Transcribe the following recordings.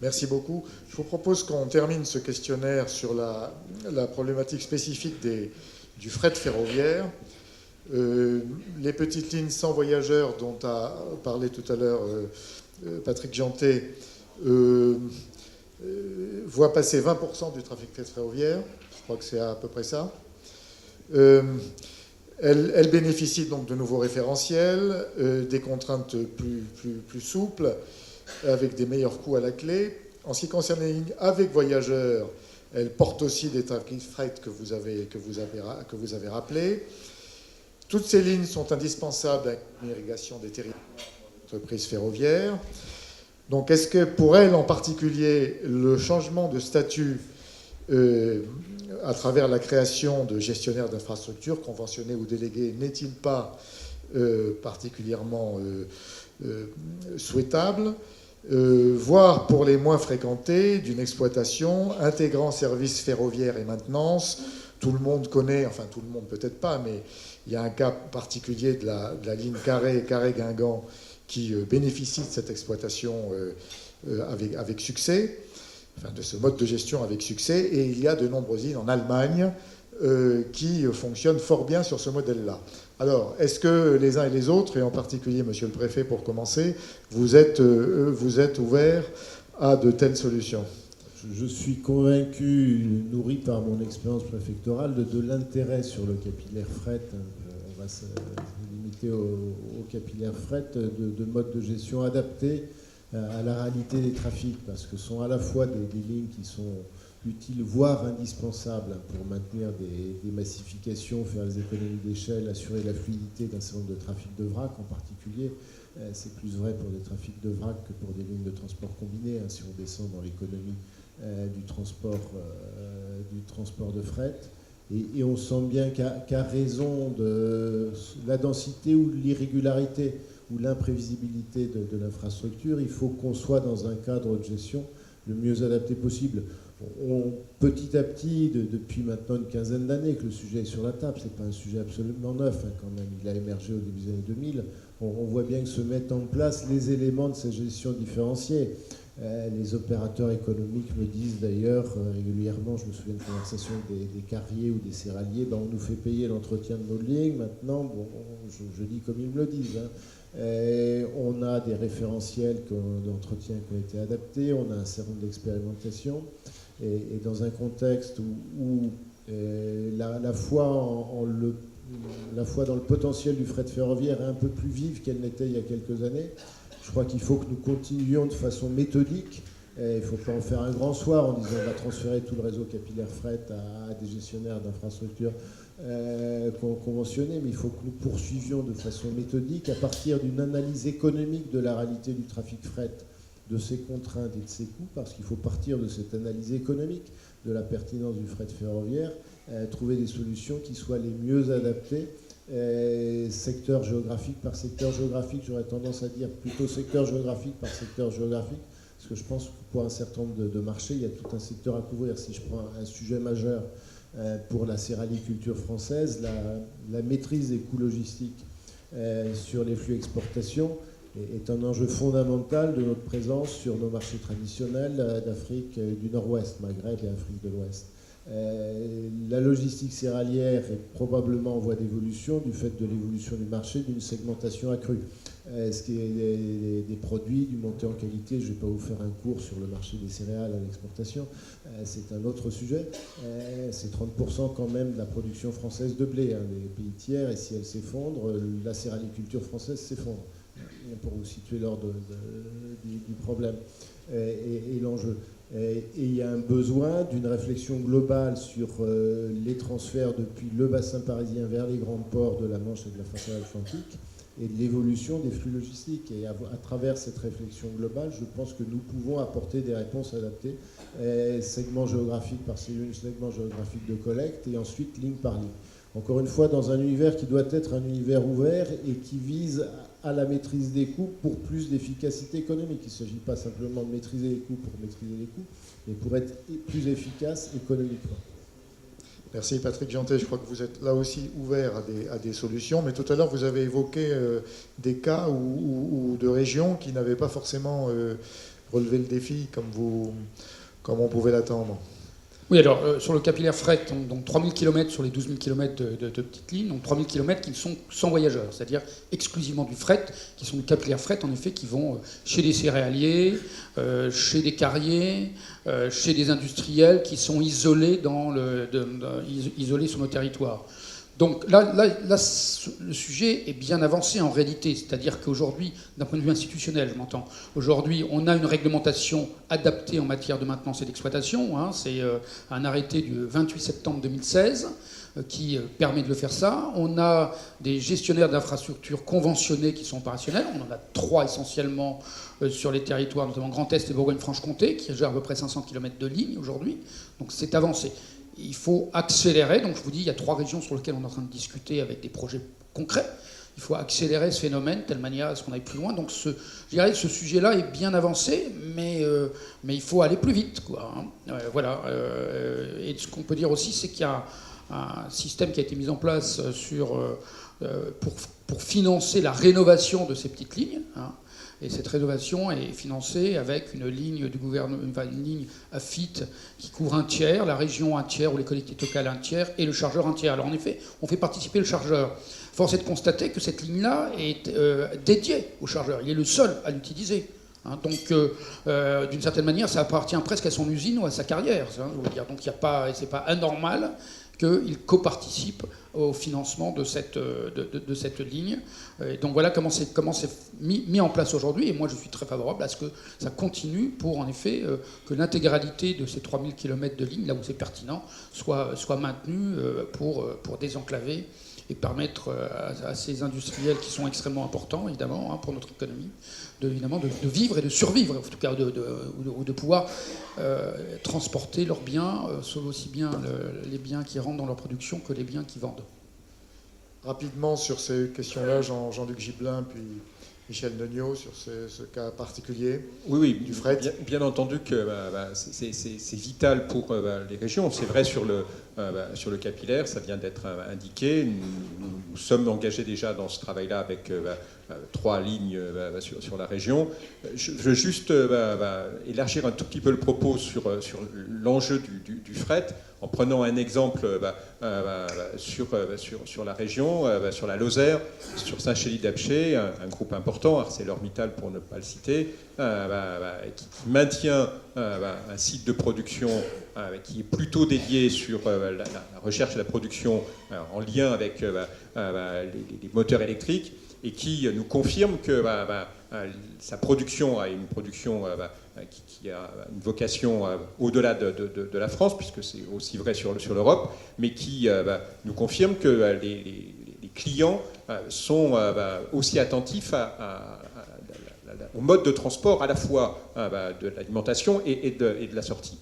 Merci beaucoup. Je vous propose qu'on termine ce questionnaire sur la problématique spécifique du fret ferroviaire. Les petites lignes sans voyageurs dont a parlé tout à l'heure Patrick Jeantet voient passer 20% du trafic fret ferroviaire. Je crois que c'est à peu près ça. Elle bénéficie donc de nouveaux référentiels, des contraintes plus souples, avec des meilleurs coûts à la clé. En ce qui concerne les lignes avec voyageurs, elle porte aussi des trafics fret que vous avez rappelés. Toutes ces lignes sont indispensables à l'irrigation des territoires d'entreprises ferroviaires. Donc, est-ce que pour elle en particulier, le changement de statut à travers la création de gestionnaires d'infrastructures conventionnés ou délégués n'est-il pas particulièrement souhaitable, voire pour les moins fréquentés, d'une exploitation intégrant services ferroviaires et maintenance? Tout le monde connaît, enfin tout le monde peut-être pas, mais il y a un cas particulier de la ligne Carré-Guingamp qui bénéficie de cette exploitation avec succès, enfin de ce mode de gestion avec succès, et il y a de nombreuses lignes en Allemagne qui fonctionnent fort bien sur ce modèle-là. Alors, est-ce que les uns et les autres, et en particulier Monsieur le Préfet pour commencer, vous êtes ouverts à de telles solutions? Je suis convaincu, nourri par mon expérience préfectorale, de l'intérêt sur le capillaire fret. On va se limiter au capillaire fret, de modes de gestion adaptés à la réalité des trafics, parce que ce sont à la fois des lignes qui sont utiles, voire indispensables pour maintenir des massifications, faire les économies d'échelle, assurer la fluidité d'un certain nombre de trafics de vrac en particulier. C'est plus vrai pour des trafics de vrac que pour des lignes de transport combiné, si on descend dans l'économie du transport de fret. Et on sent bien qu'à raison de la densité ou de l'irrégularité ou l'imprévisibilité de l'infrastructure, il faut qu'on soit dans un cadre de gestion le mieux adapté possible. Petit à petit, depuis maintenant une quinzaine d'années que le sujet est sur la table, c'est pas un sujet absolument neuf, quand même, il a émergé au début des années 2000, on voit bien que se mettent en place les éléments de cette gestion différenciée. Les opérateurs économiques me disent d'ailleurs régulièrement, je me souviens de conversations des carriers ou des céréaliers, on nous fait payer l'entretien de nos lignes, maintenant, je dis comme ils me le disent, on a des référentiels d'entretien qui ont été adaptés, on a un certain nombre d'expérimentations, et dans un contexte où la foi dans le potentiel du fret ferroviaire est un peu plus vive qu'elle n'était il y a quelques années, je crois qu'il faut que nous continuions de façon méthodique. Il ne faut pas en faire un grand soir en disant on va transférer tout le réseau capillaire fret à des gestionnaires d'infrastructures conventionnés, mais il faut que nous poursuivions de façon méthodique à partir d'une analyse économique de la réalité du trafic fret, de ses contraintes et de ses coûts, parce qu'il faut partir de cette analyse économique de la pertinence du fret ferroviaire, trouver des solutions qui soient les mieux adaptées, secteur géographique par secteur géographique, j'aurais tendance à dire plutôt secteur géographique par secteur géographique, parce que je pense que pour un certain nombre de marchés, il y a tout un secteur à couvrir. Si je prends un sujet majeur pour la céraliculture française, la maîtrise des coûts logistiques sur les flux exportation est un enjeu fondamental de notre présence sur nos marchés traditionnels d'Afrique du Nord-Ouest, Maghreb et Afrique de l'Ouest. La logistique céréalière est probablement en voie d'évolution du fait de l'évolution du marché, d'une segmentation accrue. Ce qui est des produits, du monté en qualité, je ne vais pas vous faire un cours sur le marché des céréales à l'exportation, c'est un autre sujet. C'est 30% quand même de la production française de blé, des pays tiers, et si elle s'effondre, la céréaliculture française s'effondre, pour vous situer l'ordre du problème et l'enjeu. Et il y a un besoin d'une réflexion globale sur les transferts depuis le bassin parisien vers les grands ports de la Manche et de la façade atlantique et de l'évolution des flux logistiques. Et à travers cette réflexion globale, je pense que nous pouvons apporter des réponses adaptées, segment géographique par segment géographique de collecte et ensuite ligne par ligne. Encore une fois, dans un univers qui doit être un univers ouvert et qui vise à la maîtrise des coûts pour plus d'efficacité économique. Il ne s'agit pas simplement de maîtriser les coûts pour maîtriser les coûts, mais pour être plus efficace économiquement. Merci Patrick Jeantet, je crois que vous êtes là aussi ouvert à des solutions, mais tout à l'heure vous avez évoqué des cas ou de régions qui n'avaient pas forcément relevé le défi comme on pouvait l'attendre? Oui, alors sur le capillaire fret, donc 3000 km sur les 12 000 km de petites lignes, donc 3000 km qui sont sans voyageurs, c'est-à-dire exclusivement du fret, qui sont du capillaire fret en effet, qui vont chez des céréaliers, chez des carriers, chez des industriels qui sont isolés, isolés sur nos territoires. Donc là, le sujet est bien avancé en réalité, c'est-à-dire qu'aujourd'hui, d'un point de vue institutionnel, je m'entends, aujourd'hui, on a une réglementation adaptée en matière de maintenance et d'exploitation. Hein, c'est un arrêté du 28 septembre 2016 qui permet de le faire ça. On a des gestionnaires d'infrastructures conventionnés qui sont opérationnels. On en a 3 essentiellement sur les territoires, notamment Grand Est et Bourgogne-Franche-Comté, qui gèrent à peu près 500 km de ligne aujourd'hui. Donc c'est avancé. Il faut accélérer, donc je vous dis, il y a 3 régions sur lesquelles on est en train de discuter avec des projets concrets. Il faut accélérer ce phénomène de telle manière à ce qu'on aille plus loin. Donc je dirais que ce sujet-là est bien avancé, mais il faut aller plus vite, quoi. Voilà. Et ce qu'on peut dire aussi, c'est qu'il y a un système qui a été mis en place pour financer la rénovation de ces petites lignes. Hein. Et cette rénovation est financée avec une ligne du gouvernement, une ligne AFIT qui couvre un tiers, la région un tiers ou les collectivités locales un tiers et le chargeur un tiers. Alors en effet, on fait participer le chargeur. Force est de constater que cette ligne-là est dédiée au chargeur. Il est le seul à l'utiliser. Hein, donc, d'une certaine manière, ça appartient presque à son usine ou à sa carrière. Hein, je veux dire. Donc, c'est pas anormal qu'il coparticipe au financement de cette ligne. Et donc voilà comment c'est mis en place aujourd'hui. Et moi, je suis très favorable à ce que ça continue pour, en effet, que l'intégralité de ces 3000 km de ligne, là où c'est pertinent, soit maintenue pour désenclaver et permettre à ces industriels qui sont extrêmement importants, évidemment, hein, pour notre économie, de vivre et de survivre, en tout cas, ou de pouvoir transporter leurs biens, aussi bien les biens qui rentrent dans leur production que les biens qui vendent. Rapidement sur ces questions-là, Jean-Luc Gibelin, puis Michel Neugnot, sur ce cas particulier du fret. Bien entendu que c'est vital pour les régions. C'est vrai sur le capillaire, ça vient d'être indiqué. Nous sommes engagés déjà dans ce travail-là avec 3 lignes sur la région. Je veux juste élargir un tout petit peu le propos sur l'enjeu du fret, en prenant un exemple sur la région, sur la Lozère, sur Saint-Chély-d'Apcher, un groupe important, ArcelorMittal pour ne pas le citer, qui maintient un site de production qui est plutôt dédié sur la recherche et la production en lien avec les moteurs électriques, et qui nous confirme que sa production a une production qui a une vocation au-delà de la France, puisque c'est aussi vrai sur l'Europe, mais qui nous confirme que les clients sont aussi attentifs au mode de transport à la fois de l'alimentation et de la sortie.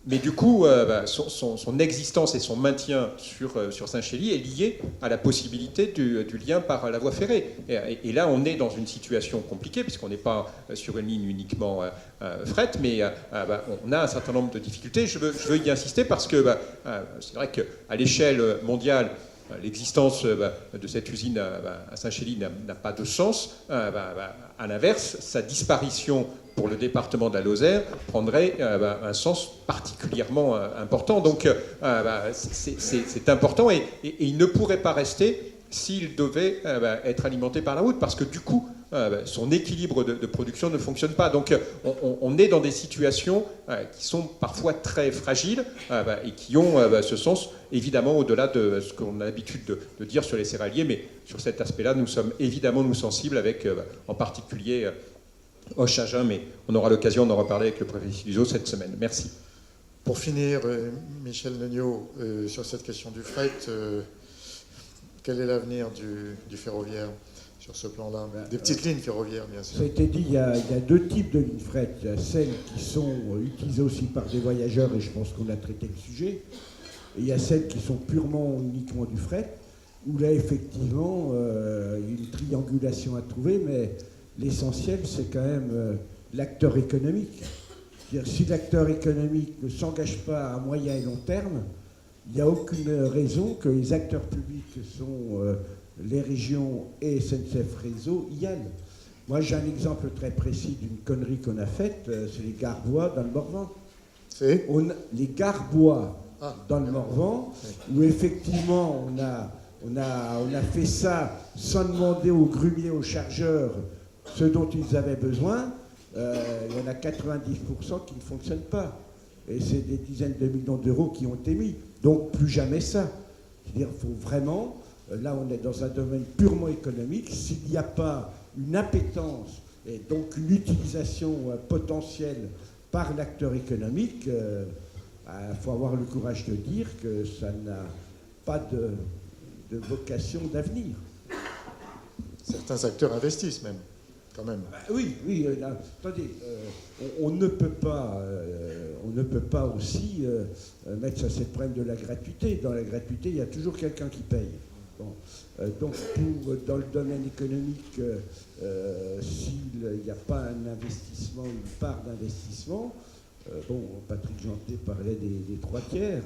Mais du coup, son existence et son maintien sur Saint-Chély est lié à la possibilité du lien par la voie ferrée. Et là, on est dans une situation compliquée, puisqu'on n'est pas sur une ligne uniquement fret, mais on a un certain nombre de difficultés. Je veux y insister parce que c'est vrai qu'à l'échelle mondiale, l'existence de cette usine à Saint-Chély n'a pas de sens. À l'inverse, sa disparition pour le département de la Lozère prendrait un sens particulièrement important. Donc c'est important et il ne pourrait pas rester s'il devait être alimenté par la route, parce que du coup, son équilibre de production ne fonctionne pas. Donc on est dans des situations qui sont parfois très fragiles et qui ont ce sens, évidemment, au-delà de ce qu'on a l'habitude de dire sur les céréaliers, mais sur cet aspect-là, nous sommes évidemment sensibles avec, en particulier, Hoche Agen, mais on aura l'occasion d'en reparler avec le préfet Siluzo cette semaine. Merci. Pour finir, Michel Neugnot, sur cette question du fret, quel est l'avenir du ferroviaire sur ce plan-là? Des petites lignes ferroviaires, bien sûr. Ça a été dit, il y a 2 types de lignes fret. Il y a celles qui sont utilisées aussi par des voyageurs, et je pense qu'on a traité le sujet. Et il y a celles qui sont uniquement du fret, où là, effectivement, il y a une triangulation à trouver, mais l'essentiel, c'est quand même l'acteur économique. C'est-à-dire, si l'acteur économique ne s'engage pas à moyen et long terme, il n'y a aucune raison que les acteurs publics, que sont les régions et SNCF Réseau, y aillent. Moi, j'ai un exemple très précis d'une connerie qu'on a faite, c'est les Garbois dans le Morvan. C'est Les Garbois Ah. dans le Morvan, où effectivement on a fait ça sans demander aux grumiers, aux chargeurs, ce dont ils avaient besoin. Il y en a 90% qui ne fonctionnent pas. Et c'est des dizaines de millions d'euros qui ont été mis. Donc plus jamais ça. C'est-à-dire qu'il faut vraiment, là on est dans un domaine purement économique, s'il n'y a pas une appétence et donc une utilisation potentielle par l'acteur économique, il faut avoir le courage de dire que ça n'a pas de vocation d'avenir. Certains acteurs investissent même, quand même. Oui, attendez, on ne peut pas aussi mettre sur ce problème de la gratuité. Dans la gratuité, il y a toujours quelqu'un qui paye. Bon. Donc, dans le domaine économique, s'il n'y a pas un investissement, une part d'investissement, Patrick Jeantet parlait des 3 tiers.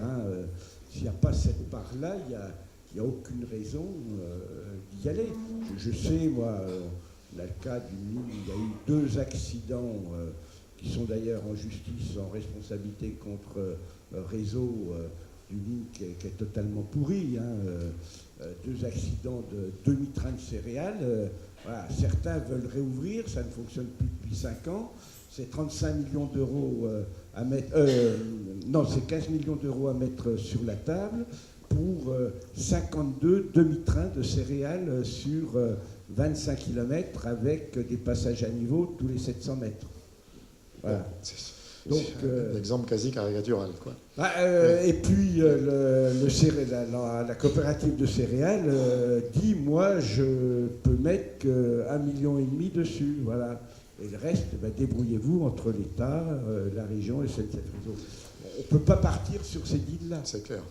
S'il n'y a pas cette part-là, il n'y a aucune raison d'y aller. Je sais, moi, dans le cas d'une ligne, il y a eu 2 accidents qui sont d'ailleurs en justice, en responsabilité contre réseau d'une ligne qui est totalement pourrie. 2 accidents de demi-train de céréales. Voilà, certains veulent réouvrir, ça ne fonctionne plus depuis 5 ans. C'est 35 millions d'euros à mettre. Non, c'est 15 millions d'euros à mettre sur la table pour 52 demi-trains de céréales sur 25 km avec des passages à niveau tous les 700 mètres. Voilà. Donc, un exemple quasi caricatural, quoi. Et puis la coopérative de céréales dit, moi je peux mettre qu'1,5 million dessus, voilà. Et le reste, débrouillez-vous entre l'État, la région et SNCF Réseau. On ne peut pas partir sur ces deals-là. C'est clair.